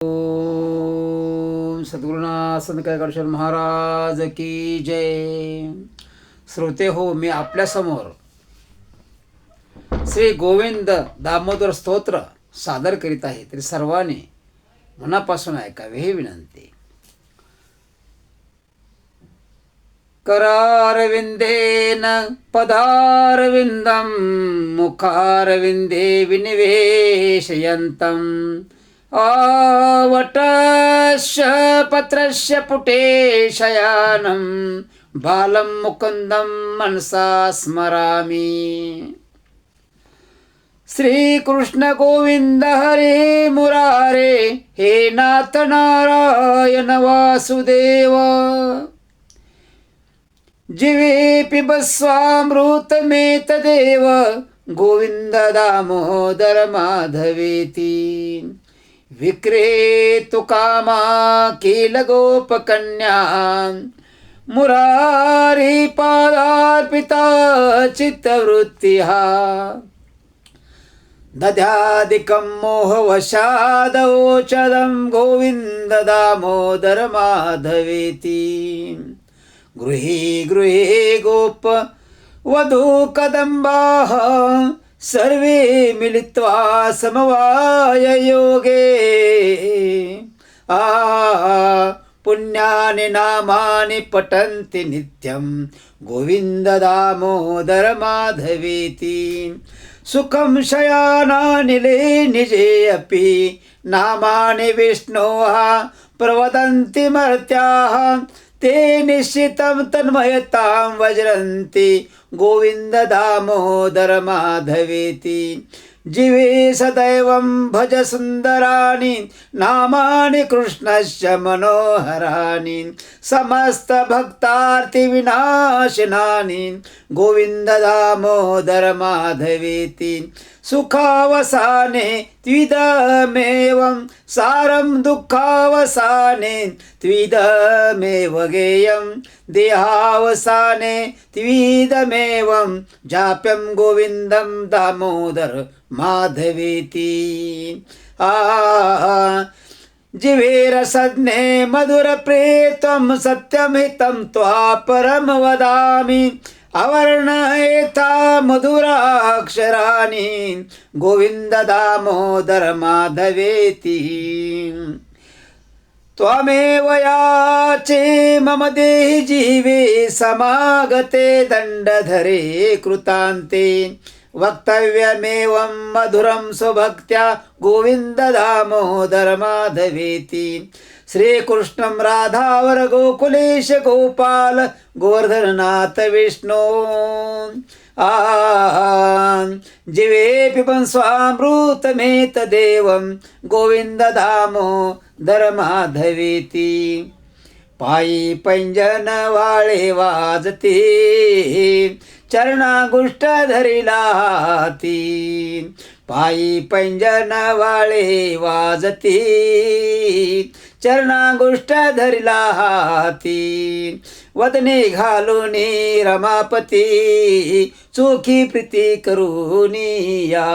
ओम सद्गुरुनाथ संत कैकाडेश्वर महाराज की जय. श्रोते हो, मी आपल्यासमोर श्री गोविंद दामोदर स्तोत्र सादर करीत आहे, तरी सर्वांनी मनापासून ऐकावे ही विनंती. करारविंदेन पदारविंदम मुखारविंदे विनिवेशयन्तम् आवटस्य पत्रस्य पुटे शयानं बालं मुकुन्दं मनसा स्मरामि. श्रीकृष्ण गोविंद हरे मुरारे, हे नाथ नारायण वासुदेव. जीवे पिबस्वामृतमेतदेव, गोविंद दामोदर माधवेति. विक्रेतु कामा किल गोपकन्या, मुरारी पादार्पिता चित्तवृत्तिः. दध्यादिकं मोहवशादवोचदं गोविंद दामोदर माधवेति. गृहे गृहे गोप वधू कदम्बाः, सर्वे मिलित्वा समवाय योगे. पुण्यानि नामानि पठन्ति नित्यं, गोविंद दामोदर माधवेति. सुखं शयानानिले निजे अपि, नामानि विष्णोः प्रवदन्ति मर्त्याः. ते निश्चितं तन्मयतां वज्रन्ति, गोविंद दामोदर माधवेति. जीवे सदैवं भज सुन्दराणि नामानि कृष्णस्य मनोहराणि. समस्त भक्तार्ति विनाशनानि, गोविंद दामोदर माधवेति. सुखावसाने त्विदमेवं सारं, दुःखावसाने त्विदमेव गेयं. देहावसाने त्विदमेवं जाप्यं, गोविंदं दामोदर माधवेति. जिवेरसज्ञे मधुरप्रियत्वं, सत्यमहितं त्वा परं वदामि. अवर्णयेथा मधुराक्षराणि, गोविंद दामोदर माधवेति. त्वमेव याचे मम देहि जीवे, समागते दण्डधरे कृतान्ते. वक्तव्यमेवं मधुरं स्वभक्त्या, गोविंद दामोदर माधवेति. श्रीकृष्णं राधावर गोकुलेश गोपाल, गोवर्धननाथ विष्णु. जीवे पिबन् स्वामृतमेतदेवं, गोविंद दामोदर माधवेति. पायी पैंजन वाळे वाजते, चरणागुष्ट धरिला हाती. पायी पैंजन वाळे वाजते, चरणागुष्ट धरिला हाती. वदने घालूनी रमापती, चोखी प्रीती करूनिया.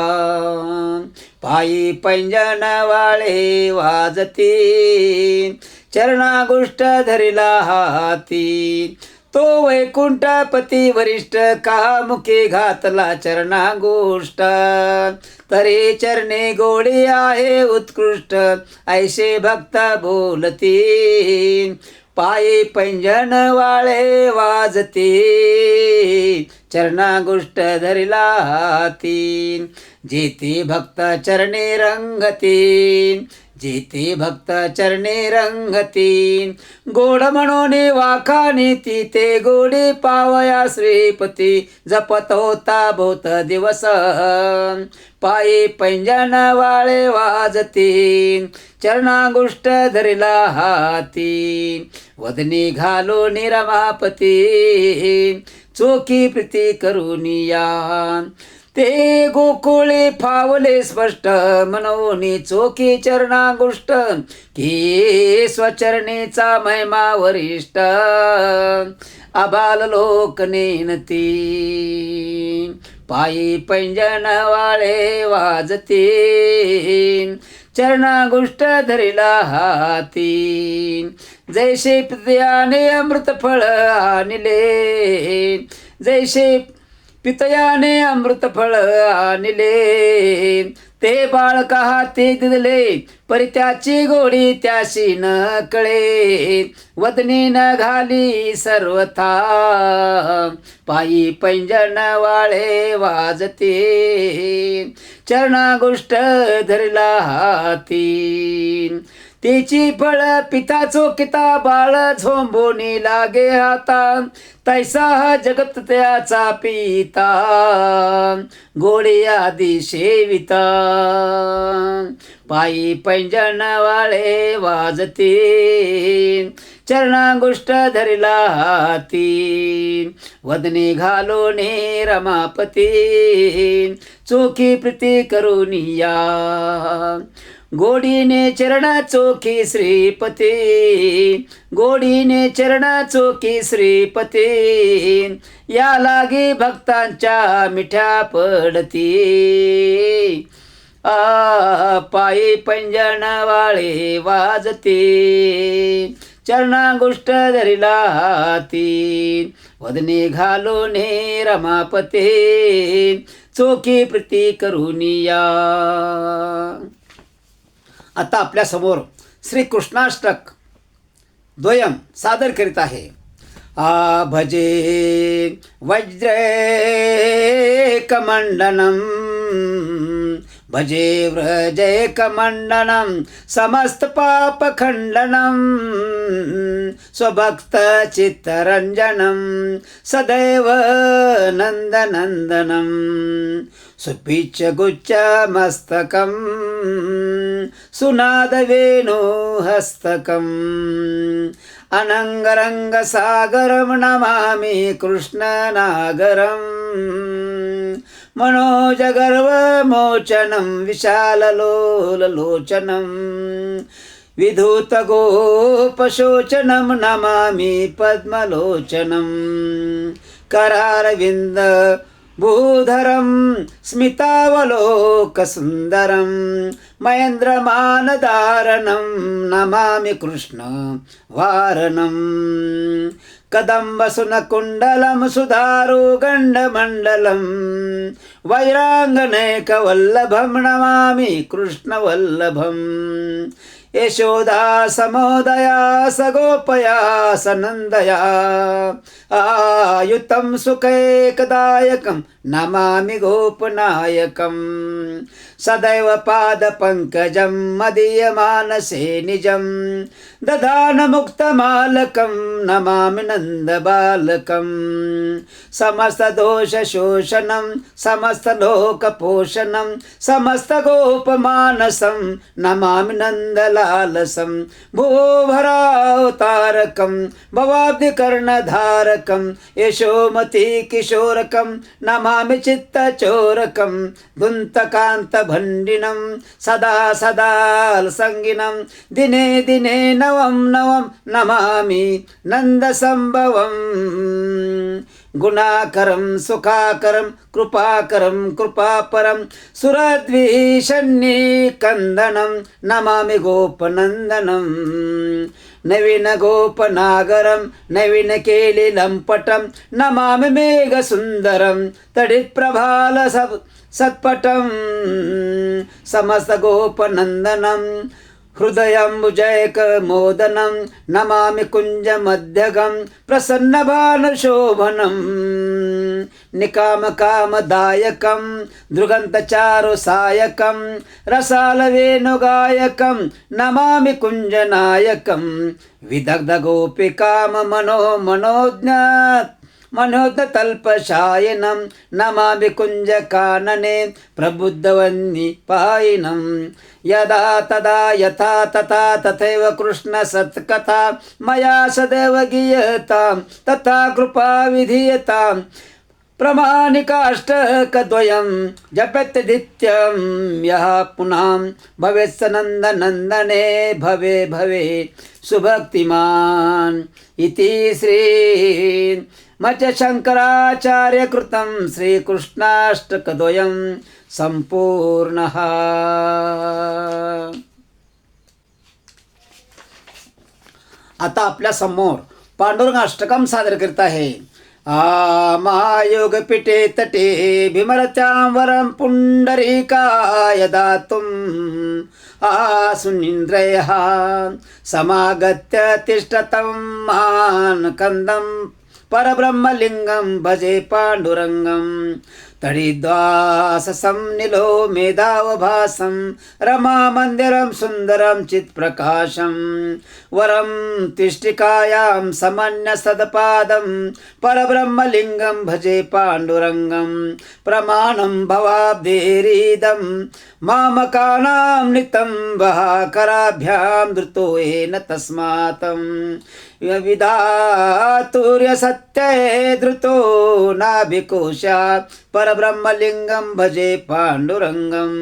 पायी पैंजन वाळे वाजते, चरणागुष्ट धरिला हाती. तो वैकुंठपती वरिष्ठ, कामुके घातला चरणागोष्ठ. तरी चरणे गोडी आहे उत्कृष्ट, ऐसे भक्त बोलती. पायी पैंजन वाळे वाजते, चरणागुष्ट धरिला हाती. जेथे भक्त चरणे रंगती, जेथे भक्त चरणे रंगती. गोड म्हणून वाखाणी तिथे गोडी पावया श्रीपती. जपत होता बहुत दिवस, पायी पैंजन वाळे वाजती. चरणागुष्ट धरिला हाती. वदनी घालून रमापती, चोखी प्रीती करूनिया. ते गोकुळे फावले स्पष्ट, मनोनी चोखी चरणागुष्ट. की स्वचरणीचा महिमा वरिष्ठ, आबाल लोक नेनती. पायी पैंजण वाळे वाजते चरणागुष्ट धरिला हाती, जैसे पितयाने अमृत फळ आणले, जैसे पितयाने अमृत फळ आणले, ते बाळका हाती दिले, परी त्याची गोडी त्याशी न कळे, वदनी न घाली सर्वथा, पायी पैंजण वाळे वाजते, चरणागुष्ट धरला हाती, तिची फळ पिता चोकिता, बाळ झोंबोनी लागे हाता, तैसा जगत त्याचा पिता, गोडी आदी सेविता, पायी पैंजण वाळे वाजते, चरणागुष्ट धरिला हाती, वदने घालोने रमापती, चोखी प्रीती करुनिया, गोडीने चरण चोखी श्रीपती, गोडीने चरण चोखी श्रीपती, या लागी भक्तांच्या मिठ्या पडती, पायी पैंजण वाळे वाजते, चरणागुष्ट धरिला हाती, वदने घालोने रमापते, चोखी प्रीती करुनिया. आता आपल्या समोर श्री कृष्णाष्टक द्वयम सादर करीत आहे. भजे वज्रैकमण्डनं, भजे व्रजैकमण्डनं, समस्तपापखण्डनं, स्वभक्तचित्तरञ्जनं, सदैव नन्दनन्दनं, सुपिच्चगुच्चमस्तकं, सुनादवेणुहस्तकम्, अनङ्गरङ्गसागरं नमामि कृष्णनागरम्, मनोजगर्वमोचनं, विशाललोललोचनं, विधूतगोपशोचनं, नमामि पद्मलोचनं, करारविन्द भूधरं, स्मितावलोकसुन्दरं, महेन्द्रमानधारणं, नमामि कृष्ण वारणं, कदम्बसुनकुण्डलं, सुधारुगण्डमण्डलं, वैराङ्गनेकवल्लभं, नमामि कृष्णवल्लभं, यशोदा समोदया सगोपया सनन्दया, आयुतं सुखैकदायकं, नमामि गोपनायकं, सदैव पादपङ्कजं मदीयमानसे निजं, दधानमुक्तमालकं, नमामि नन्दबालकं, समस्तदोषशोषणं, समस्तलोकपोषणं, समस्तगोपमानसं, नमामि नन्दलालसं, भुवोभरावतारकं, भवाब्धिकर्णधारकं, यशोमती किशोरकं, नमामि चित्तचोरकं, धुन्तकान्तभण्डिनं, सदा सदा संगिनं, दिने दिने नवं नवं, नमामि नन्दसम्भवम्, गुणाकरं सुखाकरं, कृपाकरं कृपापरं, सुरद्विषन्निकन्दनं, नमामि गोपनन्दनं, नवीन गोपनागरं, नवीन केलिलम्पटं, नमामि मेघसुन्दरं, तडित्प्रभाल सत्पटं, समस्तगोपनन्दनं, हृदयम्बुजैकमोदनं, नमामि कुञ्जमध्यगं, प्रसन्नभानुशोभनं, निकामकामदायकं, दृगन्तचारुसायकं, रसालवेणुगायकं, नमामि कुञ्जनायकं, मनोज्ञतल्पशायनं, नमामि कुञ्जकानने, प्रबुद्धवन्निपायिनं, यदा तदा यथा तथा तथैव कृष्णसत्कथा, मया सदैव गीयतां, तथा कृपा विधीयतां, प्रमाणिकाष्टकद्वयं जपति नित्यं, यः पुनां भवेत् स नन्दनन्दने, भवे भवे सुभक्तिमान्, इति श्री शङ्कराचार्यकृतं श्रीकृष्णाष्टकद्वयं सम्पूर्णः. आता आपल्या समोर पांडुरंग अष्टकम सादर करीत आहे. महायोग पिटे तटे भीमरत्यां पुंडरीकाय दातुं सुनीन्द्रयः समागत्य तिष्ठतं मानकन्दं परब्रह्मलिंगं भजे पांडुरंगं. तडिद्वाससं नीलो मेधावभासं रमामन्दिरं सुन्दरं चित्प्रकाशं वरं तिष्ठिकायां समन्यसदपादं परब्रह्मलिंगं भजे पाण्डुरङ्गं. प्रमाणं भवाब्धेरिदं मामकानां नितं वहाकराभ्यां धृतो येन तस्मात् विधातुर्य सत्ये धृतो नाभिकोशात् परब्रह्मलिंगं भजे पाण्डुरङ्गं.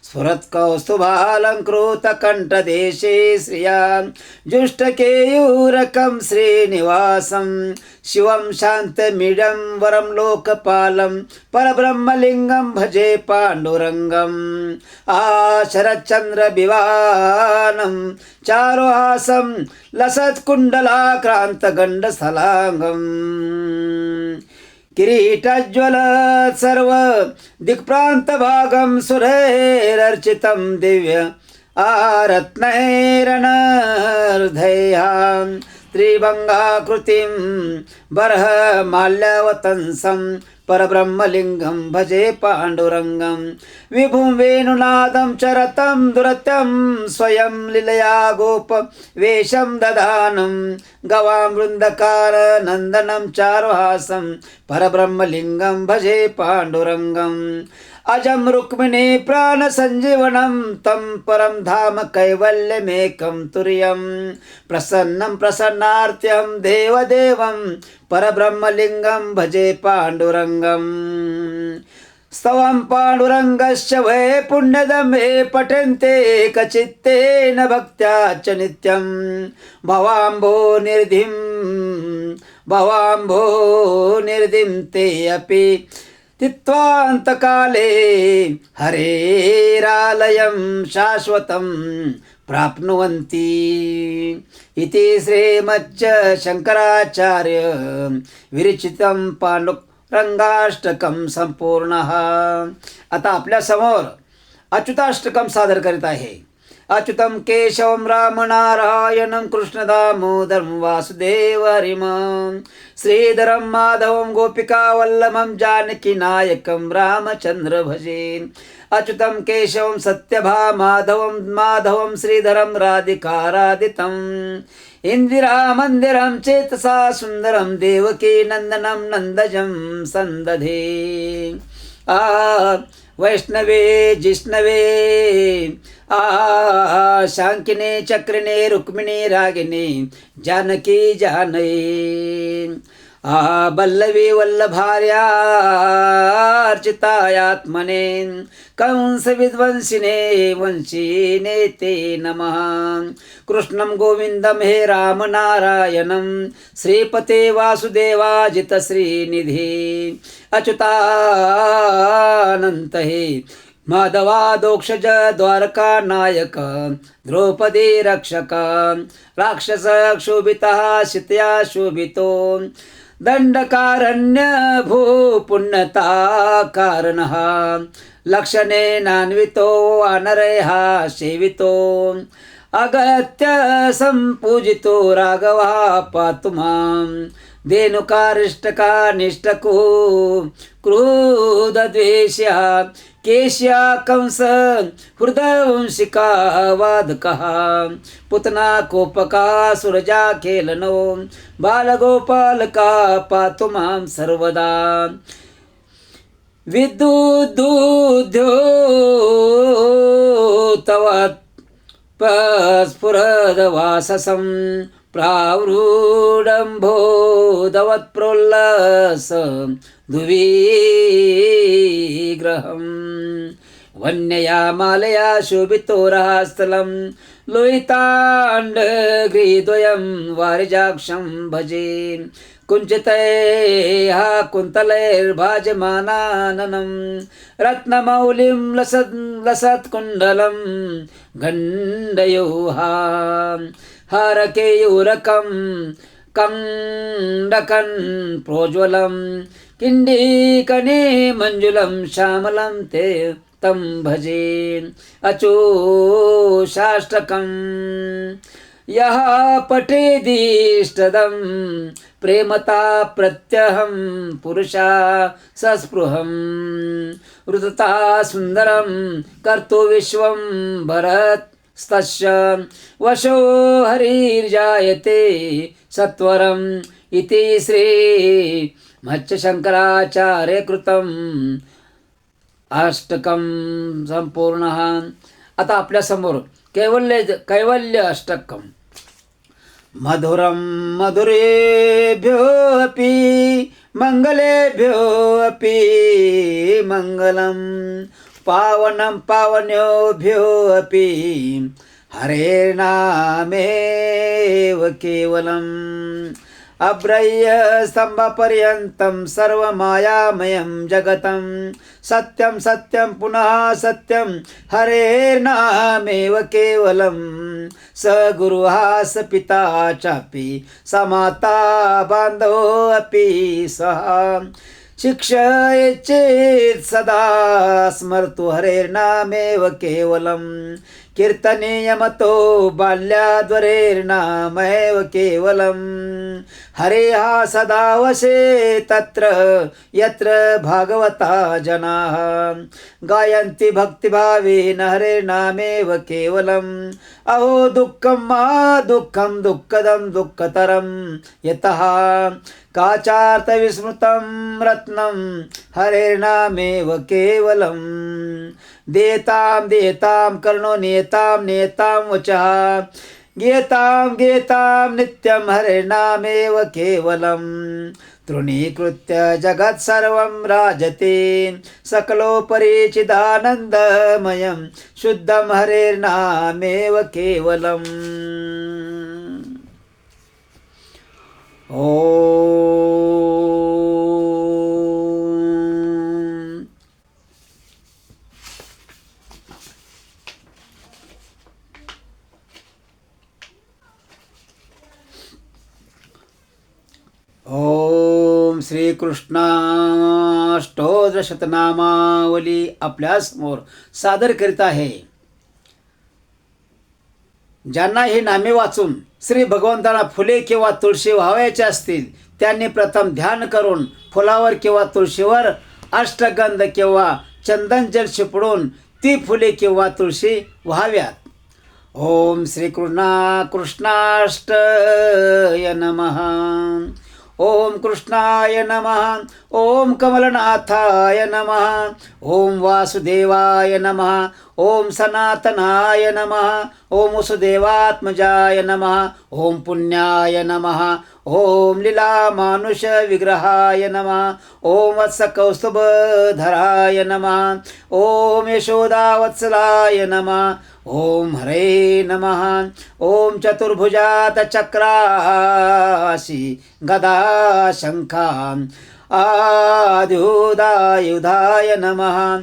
स्फुरत्कौस्तुभालङ्कृतकण्ठदेशे श्रिया जुष्टकेयूरकं श्रीनिवासं शिवं शान्तमीडं वरं लोकपालं परब्रह्मलिंगं भजे पाण्डुरङ्गम्. शरच्चन्द्रविवानं चारुहासं लसत्कुण्डलाक्रान्तगण्डस्थलाङ्गम्. किरीटज्वल सर्व दिक्प्रान्तभागं सुरैरर्चितं दिव्य रत्नैरनर्धयां त्रिभङ्गाकृतिं बर्हमाल्यवतंसं परब्रह्मलिंगं भजे पाण्डुरङ्गं. विभुं वेणुनादं चरतं दुरत्यं स्वयं लीलया गोप वेषं दधानं गवां वृन्दकार नन्दनं चारुहासं परब्रह्मलिंगं भजे पाण्डुरङ्गम्. अजं रुक्मिणी प्राणसञ्जीवनं तं परं धाम कैवल्यमेकं तुर्यं. प्रसन्नं प्रसन्नार्त्यं देवदेवं परब्रह्मलिंगं भजे पाण्डुरङ्गम्. स्तवं पाण्डुरङ्गस्य वै पुण्यदमे पठन्ते कचित्तेन भक्त्या च नित्यं. भवाम्भो निर्धिं ते अपि तित्वान्तकाले हरेरालयं शाश्वतं प्राप्नुवन्ति. इति श्रीमच्च शंकराचार्य विरचितं पांडुरंगाष्टकं संपूर्णः. आता आपल्या समोर अच्युताष्टकम सादर करीत आहे. अच्युतं केशवं रामनारायणं कृष्णदामोदरं वासुदेवहरिं श्रीधरं माधवं गोपिकावल्लभं जानकीनायकं रामचन्द्र भजे. अच्युतं केशवं सत्यभामाधवं श्रीधरं राधिकाराधितम् इंदिरामन्दिरं चेतसा सुन्दरं देवकी नन्दनं नन्दजं सन्दधे. वैष्णवे जिष्णवे शांकिने चक्रिणे रुक्मिणी रागिनी जानकी जानये. बल्लवी वल्लभार्यार्चितायात्मने कंस विध्वंसिने वंशिने ते नमः. कृष्णं गोविन्दं हे राम नारायणं श्रीपते वासुदेवाजित श्रीनिधि. अच्युतानंत हे माधवादोक्षज द्वारका नायक द्रौपदी रक्षक. राक्षस क्षोभितः सीतया शोभितो दंडकारण्य भूपुण्यता कारणः. लक्षणेनान्वितो वानरयः सेवितो अगत्य संपूजितो राघवः पातु मां. धेनुकारिष्टका निष्ठको क्रोधद्वेष्यः केश्या कंस हृदयवंशिका वादकः. पुतना कोपका सुरजा खेलनो बालगोपालका पातु मां सर्वदा. विद्युद्दूध्योतवत् स्फुरदवाससं प्रावृडम्भोदवत्प्रोल्लस धुवीग्रहं. वन्यया मालया शोभितो रहस्थलं लोहिताण्डग्रीद्वयं वारिजाक्षं भजे. कुञ्चितैः कुन्तलैर्भाजमानाननं रत्नमौलिं लसत्कुण्डलं गण्डयूहा हारकेयूरकं कण्डकन् प्रोज्वलं किण्डीकणे मञ्जुलं श्यामलं ते तं भजे अचूषाष्टकम् यः पठेदिष्टदं प्रेमता प्रत्यहं पुरुषा सस्पृहं रुदता सुन्दरं कर्तु विश्वं भरतस्तस्य वशो हरिर्जायते सत्वरम् इति श्री मत्स्यशंकराचार्यकृतम् अष्टकं संपूर्णः. आता आपल्या समोर कैवल्य अष्टकं. मधुरं मधुरेभ्योऽपि मङ्गलेभ्योऽपि मङ्गलं पावनं पावनेभ्योऽपि हरेर्नामेव केवलम् अभ्रय्य स्तंभपर्यन्तं सर्वमायामयं जगतं सत्यं सत्यं पुनः सत्यं हरेर्नामेव केवलं स गुरुः स पिता चापि स माता बान्धवोऽपि सः शिक्षयेच्चेत् सदा स्मर्तु हरेर्नामेव केवलं कीर्तनीयमतो बाल्याद्वरेर्नामैव केवलं हरेः सदा वशे तत्र यत्र भागवता जनाः गायन्ति भक्तिभावेन हरेर्नामेव केवलम् अहो दुःखं मा दुःखं दुःखदं दुःखतरं यतः काचार्थविस्मृतं रत्नं हरेर्नामेव केवलं देतां देतां कर्णो नेतां नेतां वचः गीतां नित्यं हरेर्नामेव केवलं तृणीकृत्य जगत्सर्वं राजते सकलोपरि चिदानन्दमयं शुद्धं हरेर्नामेव केवलम्. ओम श्रीकृष्णाष्टोत्तरशतनामावली आपल्यासमोर सादर करीत आहे. ज्यांना ही नामे वाचून श्री भगवंतांना फुले किंवा तुळशी व्हावायचे असतील त्यांनी प्रथम ध्यान करून फुलावर किंवा तुळशीवर अष्टगंध किंवा चंदन जल शिपडून ती फुले किंवा तुळशी व्हाव्यात. ओम कृष्णाष्टय नमः. ओम कृष्णाय नमः. ओम कमलनाथाय नमः. ओम वासुदेवाय नमः. ओम सनातनाय नमः. ओम वसुदेवात्मजाय नमः. ओम पुण्याय नमः. ओम लीला मानुष विग्रहाय नमः. ओम वत्सकौस्तुभधराय नमः. ओम यशोदावत्सलाय नमः. ओम हरे नमः. ओम चतुर्भुजात चक्रासी गदा शंखा आद्युदायुधाय नमः.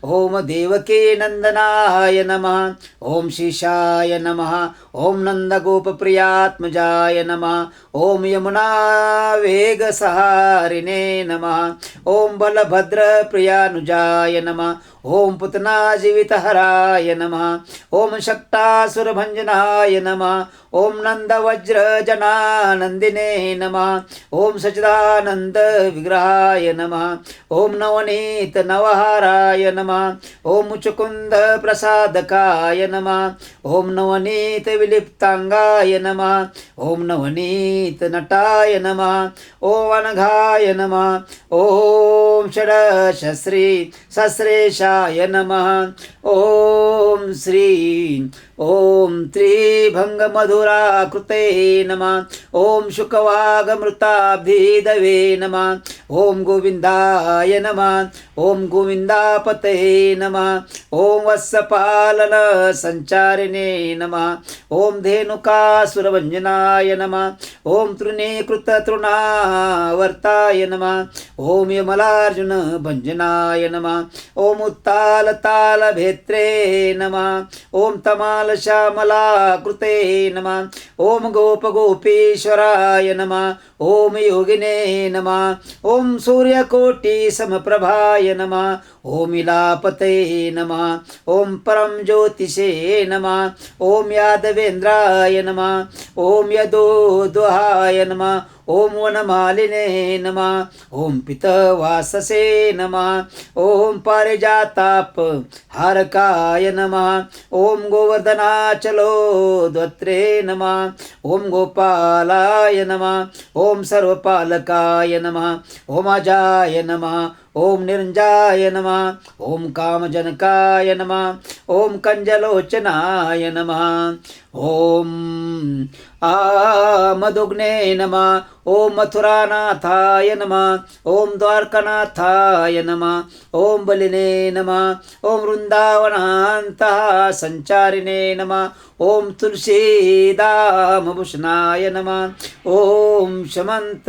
ओम देवकी नंदनाय नमः. ओम शीशाय नमः. ओम नंदगोपप्रियात्मजाय नमः. ओम यमुना वेगसहारिणे नमः. ओम बलभद्रप्रियानुजाय नमः. ओम पुतना जीवितहराय नमः. ओम शक्तासुरभंजनाय नमः. ओम नंदवज्रजनानंदिने नमः. ओम सच्चिदानंद विग्रहाय नमः. ओम नवनीत नवहाराय नमः. ओम मुचुकुंद प्रसादकाय नमः. ओम नवनीत विलिप्तांगाय नमः. ओम नवनीत नटाय नमः. ओम अनघाय नमः. ओम षडशस्त्री सस्रेशाय नमः. ओम श्री ओम त्रिभंगमधुराकृते नमः। ओम शुकवागमृताब्धिदवे नमः। ओम गोविंदाय नमः। ओम गोविंदापते नमः। ओम वत्सपालन संचारिणे नमः। ओम धेनुकासुरभंजनाय नमः। ओम तृणीकृत तृणावर्ताय नमः। ओम यमलार्जुन भंजनाय नमः। ओम उत्ताल ताल भेत्रे नमः। ओम तमाल श्यामलाकृते नमः। ओम गोप गोपीश्वराय नमः। ओम योगिने नमः। ओम सूर्यकोटि समप्रभाय नमः। ओम इलापते नमः। ओम परम ज्योतिषे नमः। ओम यादवेंद्राय नमः। ओम यदोद्वहाय नमः। ओम वनमालिने नमः। ओम पितवाससे नमः। ओम पारिजाताप हारकाय नमः। ओम गोवर्धनाचलोद्वत्रे नमः। ओम गोपालाय नमः। ओम सर्वपालकाय नमः। ओम अजाय नमः। ओम निरंजाय नमः। ओम कामजनकाय नमः। ओम कंजलोचनाय नमः। ओम मधुग्ने नमः। ओम मथुरानाथाय नमः। ओम द्वारकानाथाय नमः। ओम बलिने नमः। ओम वृंदावनान्तः संचारिणे नमः। ओम तुलसीदामभूषणाय नमः। ओम शमंत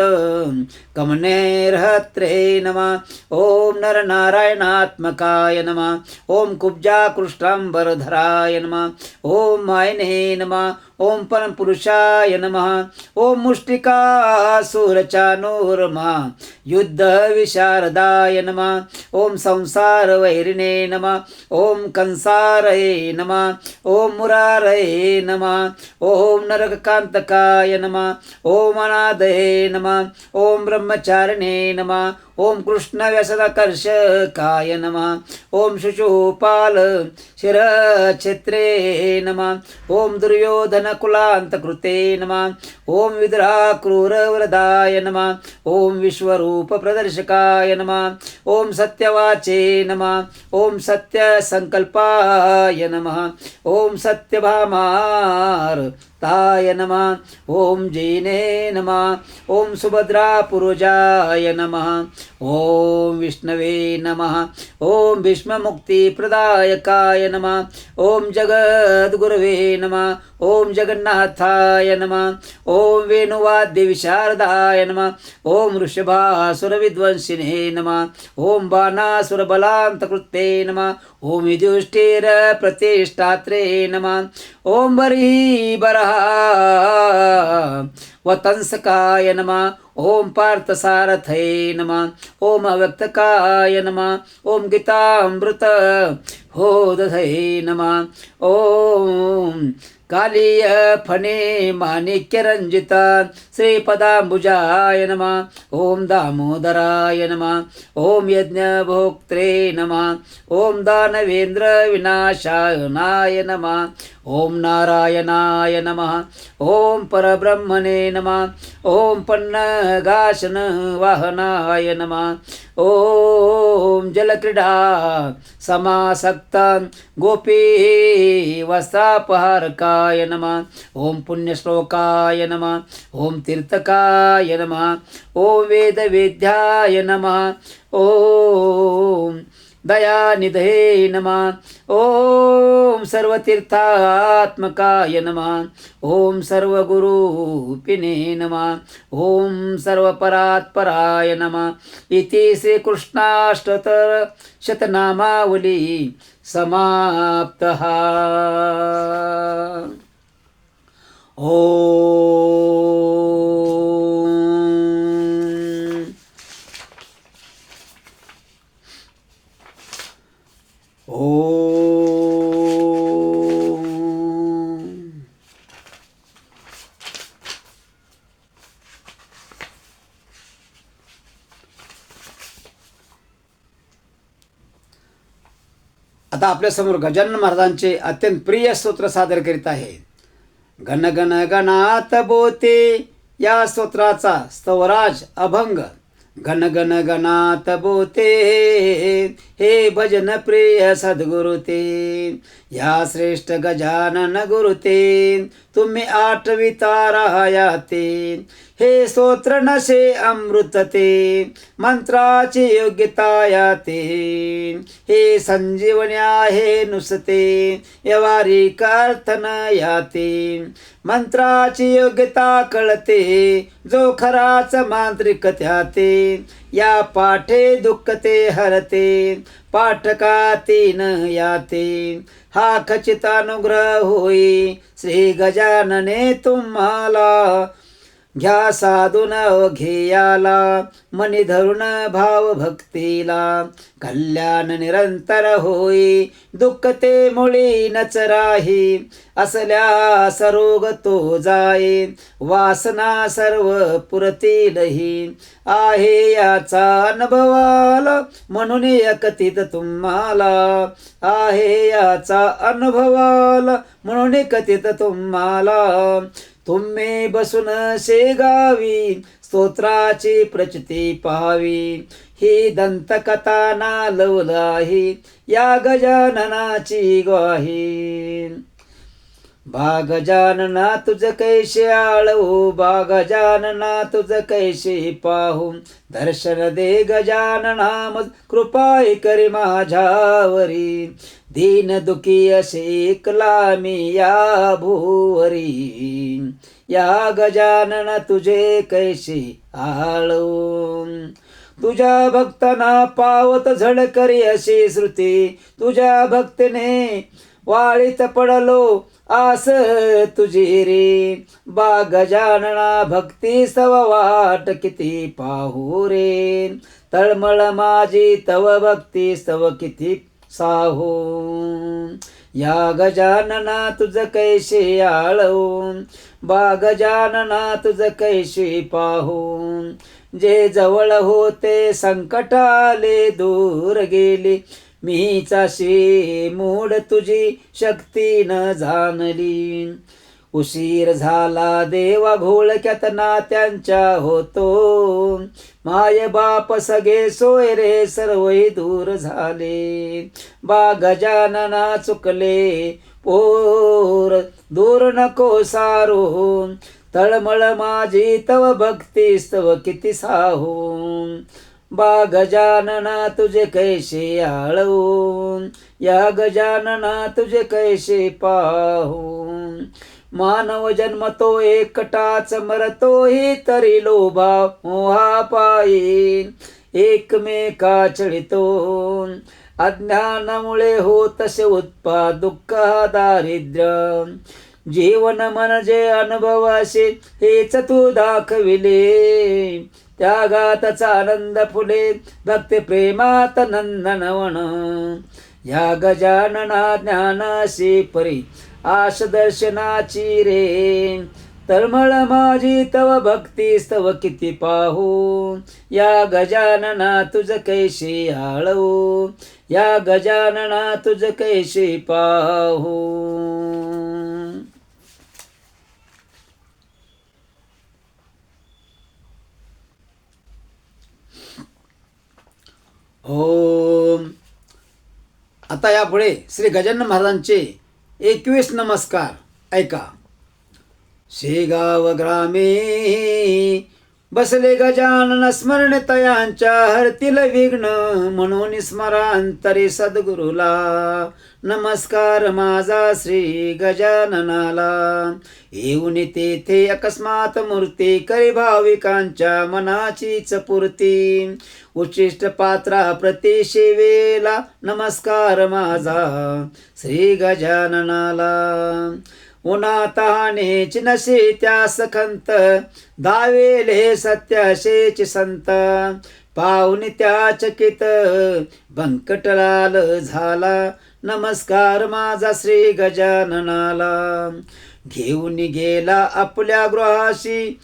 कमनेरहत्रे नमः। ओम नरनारायणात्मकाय नमः। ओम कुब्जाकृष्णांबरधराय नमः। ओम मायने नमः। ओम परमपुरुषाय नमः। ओम मुष्टिकासुरचानूरमा युद्ध विशारदाय नमः। ओम संसार वैरिणे नमः। ओम कंसारये नमः। ओम मुरारये नमः। ओम नरककांतकाय नमः। ओम अनादये नमः। ओम ब्रह्मचारिणे नमः। ओम कृष्ण व्यसनकर्षकाय नमः। ओम शिशुपाल शिरक्षेत्रे नमः। ओम दुर्योधन कुलांतकृते नमः। ओम विद्राक्रूरवरदाय नमः। ओम विश्वरूप प्रदर्शकाय नमः। ओम सत्यवाचे नमः। ओम सत्यसंकल्पाय नमः। ओम सत्यभामार ताय नमः। ओम जैने नमः। ओम सुभद्रापुरुजाय नमः। ओम विष्णवे नमः। ओम भीष्ममुक्तिप्रदायकाय नमः। ओम जगद्गुरवे नमः। ओम जगन्नाथाय नमः। ओम वेणुवाद्यविशारदाय नमः। ओम वृषभासुरविध्वंसिने नमः। ओम बाणासुरबलान्तकृते नमः। ओम युधिष्ठिरप्रतिष्ठात्रे नमः। ओम बर्हिबरहा वतंसकाय नमः। ओम पार्थसारथये नमः। ओम अव्यक्तकाय नमः। ओम गीतामृत होदधये नमः। ओम कालीय फणे माणिक्यरंजित श्रीपदाम्बुजाय नमः। ओम दामोदराय नमः। ओम यज्ञभोक्त्रे नमः। ओम दानवेंद्र विनाशायनाय नमः। ओम नारायणाय नमः। ओम परब्रह्मणे नमः। ओम पन्नगासन वाहनाय नमः। ओम जलक्रीडा समासक्त गोपी वस्त्रापहारकाय नमः। ओम पुण्यश्लोकाय नमः। ओम तीर्थकाय नमः। ओम वेदवेद्याय नमः। ओम दयानिधये नमः। ओम सर्वतीर्थात्मकाय नमः। ओम सर्वगुरुपिने नमः। ओम सर्वपरात्पराय नमः। इति श्रीकृष्णाष्टोत्तर शतनामावली समाप्तः। आता आपल्यासमोर गजानन महाराजांचे अत्यंत प्रिय स्तोत्र सादर करीत आहे. गण गण गणात बोते या स्तोत्राचा स्तवराज अभंग. गण गण गणात बोते हे भजन प्रिय सद्गुरु ते, या श्रेष्ठ गजानन गुरु ते, तुम्ही आठविता राया ते, हे स्तोत्र नशे अमृत ते, मंत्राची योग्यता या ते, हे संजीवनी आहे नुसते, यवारी कर्थन या ते, मंत्राची योग्यता कळते, जो खराच मांत्रिक त्याते, या पाठे दुःख ते हरते, पाठकातीन याते, हा खचित अनुग्रह होई श्री गजानने तुम्हाला, घ्या साधून घेयाला, मनी धरुण भाव भक्तीला, कल्याण निरंतर होई, दुःख ते मुळी नच राही, असल्या सरोग तो जाये, वासना सर्व पुरतीलही, आहे याचा अनुभवाला, म्हणून एकतीत तुम्हाला, आहे याचा अनुभवाला, म्हणून एकतीत तुम्हाला, तुम्ही बसून शेगावी, स्तोत्राची प्रचिती पाहावी, ही दंतकथा नालवलाही, या गजाननाची ग्वाही. बा गजानना तुझ कैसे आळवू, बा गजानना तुझ कैसे पाहू, दर्शन दे गजानना मज कृपा करी माझ्यावरी, दीन दुखी असे एकला मी या भुवरी, या गजानन तुझे कैसे आळवू. तुझ्या भक्तांना पावत झळकरी अशी श्रुती, तुझ्या भक्तीने वाळीत पडलो आस तुझी रे, बा गजानना भक्ती सव वाट किती पाहू रे, तळमळ माझी तव भक्ती स्तव किती साहू, या गजानना तुझ कैसे आळवू, बा गजानना तुझ कैसे पाहू, जे जवळ होते संकट आले दूर गेले, मीचाशी मूड तुझी शक्ती न जाणली, उशीर झाला देवा घोळक्यात नात्यांच्या होतो, माय बाप सगळे सोय रे सर्वही दूर झाले, बा गजानना चुकले पोर दूर नको सारो, तळमळ माझी तव भक्ती स्तव किती साहू, बा गजानना तुझे कैसे आळवू, या गजानना तुझे कैसे पाहू, मानव जन्म तो एकटाच मरतो, ही तरी लोभा मोहा पायी, एकमेका छळितो, अज्ञानामुळे होतसे उत्पात दुःख दारिद्र्य, जीवन म्हणजे अनुभवाशी हेच तू दाखविले, त्यागातचा आनंद फुले भक्ती प्रेमात नंदनवन, या गजानना ज्ञानाशी परी आश दर्शनाची रे, तळमळ माझी तव भक्ती स्तव किती पाहू, या गजानना तुझ कैसे आळवू, या गजानना तुझ कैसे पाहू. ओम. आता यापुढे श्री गजानन महाराजांचे 21 नमस्कार ऐका. शेगाव ग्रामे बसले गजानन, स्मरण तयांच्या हरतील विघ्न, म्हणून स्मरांतरी सद्गुरुला, नमस्कार माझा श्री गजाननाला. येऊन तेथे अकस्मात मूर्ती, करी भाविकांच्या मनाचीच पूर्ती, उच्चिष्ट पात्रा प्रति सेवेला, नमस्कार माझा श्री गजाननाला. उन्हातानेची नसे त्यास खंत, दावेले सत्याशेच संत, पाहुन त्या चकित बंकटलाल झाला, नमस्कार माझा श्री गजाननाला. घेऊन गेला आपल्या गृहाशी,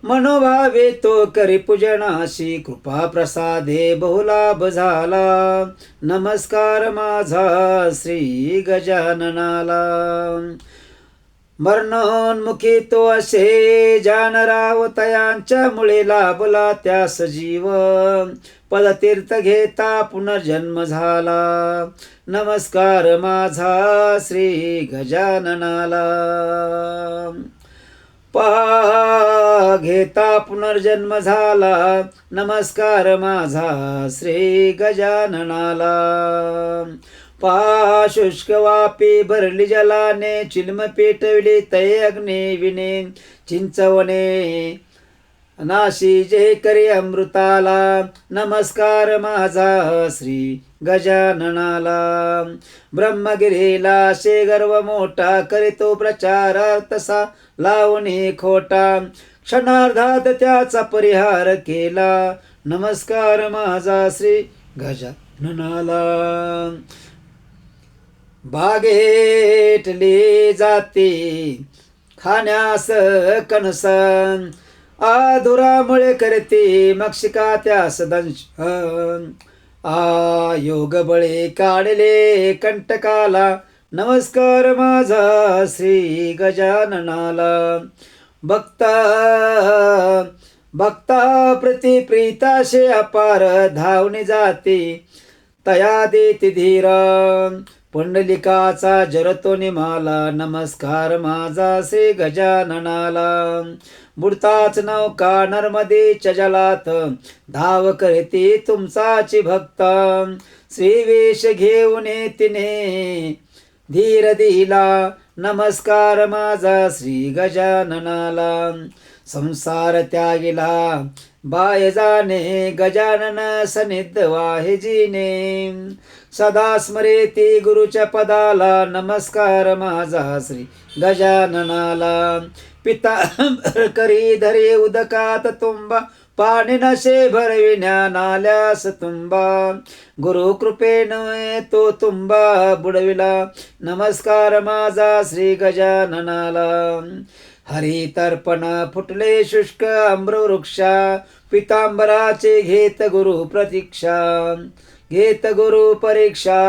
मनोभावे तो करी पूजनाशी, कृपा प्रसादे बहुलाभ झाला, नमस्कार माझा श्री गजाननाला. मरणोन्मुखी तो असे जानराव तयांच्या मुळे लाभला त्यास जीव पदतीर्थ घेता पुनर्जन्म झाला नमस्कार माझा श्री गजाननाला पहा घेता पुनर्जन्म झाला नमस्कार माझा श्री गजाननाला पहा शुष्क वापी भरली जलाने चिल्म पेटविली तय अग्नी विने चिंचवणे नाशी जे करी अमृताला नमस्कार माझा श्री गजाननाला ब्रह्मगिरीला शे गर्व मोठा करीतो प्रचार तसा लावणी खोटा क्षणार्धात त्याचा परिहार केला नमस्कार माझा श्री गजाननाला बागेटली जाते खाण्यास कणस आधुरामुळे करते मक्षिका त्यास दंशन योग बळे काढले कंटकाला नमस्कार माझा श्री गजाननाला भक्ता प्रति प्रीताशे अपार धावणे जाते तया देते धीर पुंडलिकाचा जरतो निमाला नमस्कार माझा श्री गजाननाला बुडताच नौका नर्मदेच्या जलात धाव करते तुमचाची भक्त श्रीवेश घेऊन तिने धीर दिला नमस्कार माझा श्री गजाननाला संसार त्यागिला बाय जाणे गजानन सनिध वाहे जिने सदा स्मरेती गुरुच्या पदाला नमस्कार माझा श्री गजाननाला पिता करी धरे उदकात तुंबा पाणी नशे भरविण्या नाल्यास तुंबा गुरु कृपेने तो तुंबा बुडविला नमस्कार माझा श्री गजाननाला हरी तर्पण फुटले शुष्क आम्रवृक्षा पितांबराचे घेत गुरु प्रतीक्षा घेत गुरु परीक्षा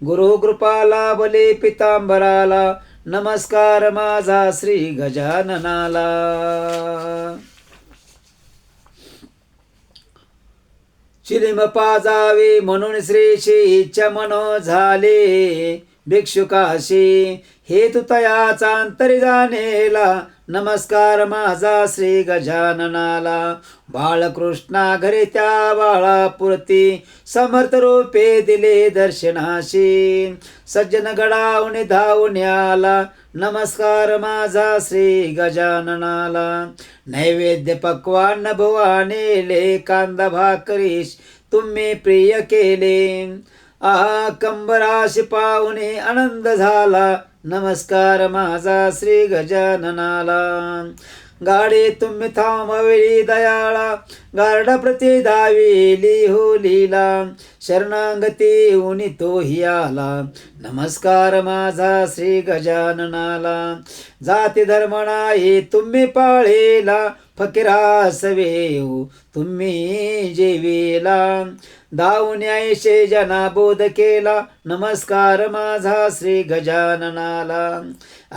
गुरु कृपाला बले पितांबराला नमस्कार माझा श्री गजाननाला चिलिम पाजावे म्हणून श्रीची इच्छा मनो झाले भिक्षुकाशी हेतु तयाचा अंतरी जाणेला नमस्कार माझा श्री गजाननाला बाळकृष्णा घरी त्या बाळापुरती समर्थ रूपे दिले दर्शनाशी सज्जन गडावणे धावून आला नमस्कार माझा श्री गजाननाला नैवेद्य पक्वान्न भुवानेले कांदा भाकरीश तुम्ही प्रिय केले कंबराशी पाहुणे आनंद झाला नमस्कार माझा श्री गजाननाला गाडी तुम्ही थांबविली दयाळा गारडा प्रति धाविली हो लीला शरणांगती उनी तोही आला नमस्कार माझा श्री गजाननाला जाती धर्म नाही तुम्ही पाळेला फकीरास वेऊ तुम्ही जेवीला दाऊन ऐशे जना बोध केला नमस्कार माझा श्री गजाननाला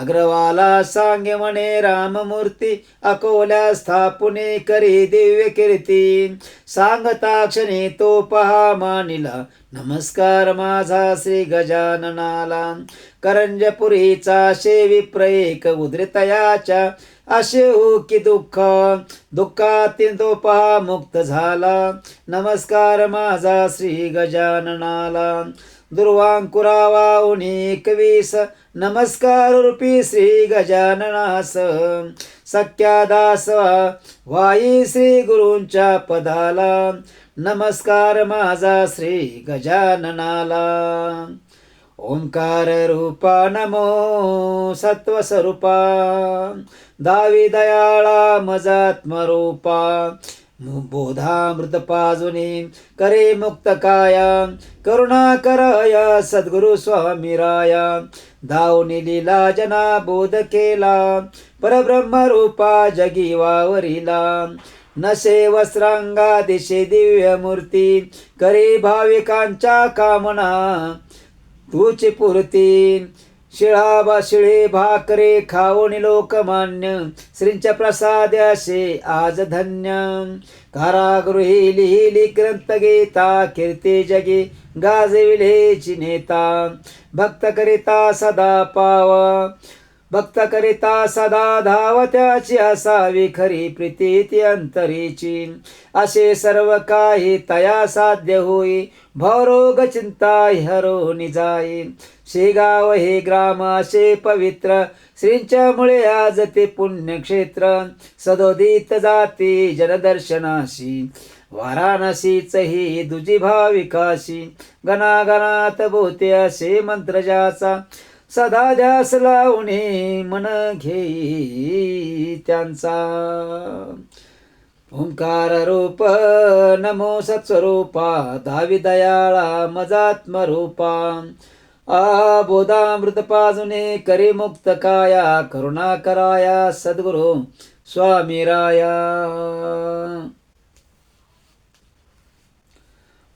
अग्रवाला सांगे म्हणे राममूर्ती अकोल्या स्थापुने करी दिव्य कीर्ती सांगता क्षणी तो पहा मानिला नमस्कार माझा श्री गजाननाला करंजपुरीचा शेवी प्रयेक उद्रितयाच्या असे हो की दुःखातील तो पहा मुक्त झाला नमस्कार माझा श्री गजाननाला दुर्वांकुरावाहून 21 नमस्कार रूपी श्री गजाननास सख्यादास वाई श्री गुरूंच्या पदाला नमस्कार माझा श्री गजाननाला ओंकार रूपा नमो सत्वस्वरूपा दावी दयाळा मजात्मरूपा बोधामृत पाजुनी करे मुक्त काया करुणा कराया सद्गुरु स्वामी राया दावनी लीला जना बोध केला परब्रह्म रूपा जगी वावरिला नशे वस्त्रांगा दिशे दिव्य मूर्ती करे भाविकांच्या कामना तुची पूर्ती शिळे भाकरे खाऊन लोकमान्य, श्रींच्या प्रसाद्याशे आज धन्य. कारागृही लिहिली ग्रंथ गीता, कीर्ती जगी गाजविले नेता. भक्त करिता सदा धाव, त्याची असावी खरी प्रीती ती अंतरीची. असे सर्व काही तया साध्य होई, भवरोग चिंता हरून जाई. शेगाव हे ग्राम असे पवित्र, श्रींच्या मुळे आज ते पुण्यक्षेत्र. सदोदित जाती जनदर्शनाशी, वाराणसीच ही दुजी भाविकाशी. गणागणात बोते असे मंत्र ज्याचा, सदा ध्यास लावणे मन घेई त्यांचा. ओंकार रूप नमो सत्स्वरूपा, धावी दयाळा मजात्मरूपा. बोधामृत पाजुने करी मुक्त काया, करुणा कराया सद्गुरु स्वामी राया.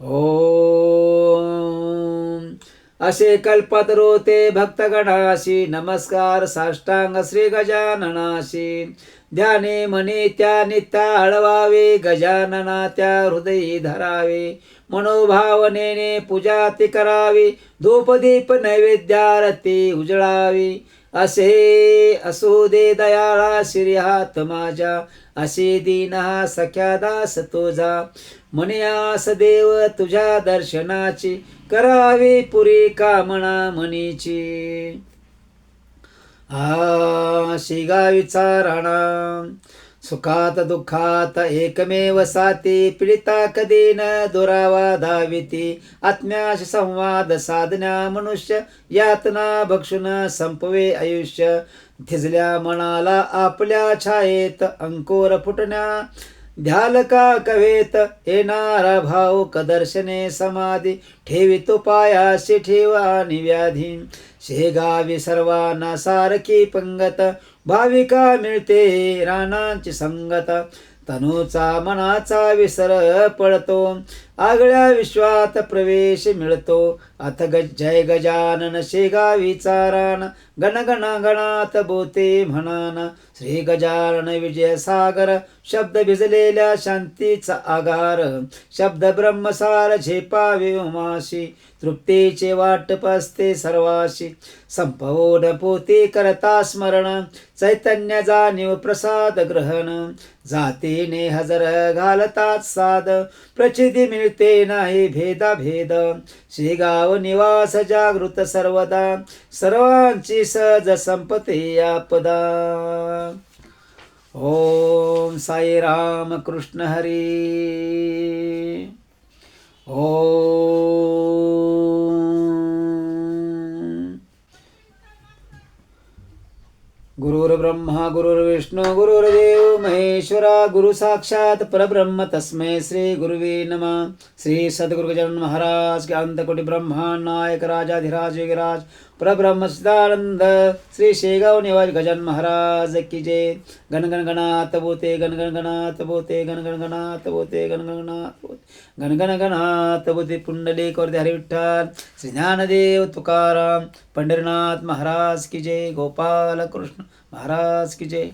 ओम असे कल्पतरू ते भक्तगणाशी, नमस्कार साष्टांग श्री गजाननाशी. ध्याने मने त्या नित्य आळवावे, गजानना त्या हृदयी धरावे. मनोभावनेने पूजा ती करावी, धूपदीप नैवेद्यारती उजळावी. असे असू दे दयाळा श्री हात माझ्या, असे दीन हा सख्या दास तुझा. म्हणयास देव तुझ्या दर्शनाची, करावी पुरी कामना मनीची. शिगावीचा राणा सुखात दुःखात एकमेव साथी. पीडिता कधी न दुरावा धाविती, आत्म्याशी संवाद साधण्या मनुष्य. यातना भक्षुन संपवे आयुष्य, थिजल्या मनाला आपल्या छायेत. अंकुर फुटण्या ध्याल का कवेत, येणारा भाव कदर्शने समाधी. ठेवितो पायाशी ठेवा निव्याधी, शेगावी सर्वांना सारखी पंगत. भाविका मिळते रानांची संगत, तनूचा मनाचा विसर पडतो. आगळ्या विश्वात प्रवेश मिळतो, अथ जय गजानन शेगावीचा रान. गण गण गणात बोते म्हणान, श्री गजानन विजय सागर. शब्द भिजलेल्या शांतीचा आगार, शब्द ब्रह्मसार झेपावे उमाशी. तृप्तीचे वाटप असते सर्वाशी, संपवून पोते करता स्मरण. चैतन्य जाणीव प्रसाद ग्रहण, जातीने हजर घालतात साध. प्रचिती मिळते नाही भेदा भेद, शेगाव निवास जागृत सर्वदा. सर्वांची सहज संपते आपदा. ओम साई राम कृष्ण हरी. ओम गुरुर्ब्रह्मा गुरुर्विष्णू गुरुर्देव महेश्वरा. गुरु साक्षात परब्रह्म तस्मै श्री गुरुवे नमः. श्री सद्गुरु गजानन महाराज के अंतकोटि ब्रह्मांड नायक राजाधिराज योगीराज परब्रह्म सच्चिदानंद श्री शेगाव निवास गजानन महाराज की जय. गण गण गणात बोते, गण गण गणात बोते, गण गण गणात बोते, गण गण गणात बोते, गण गण गणात बोते. पुंडलिक वरदे हरी विठ्ठल. श्री ज्ञानदेव तुकाराम पंढरीनाथ महाराज की जय. गोपाल कृष्ण महाराज की जय.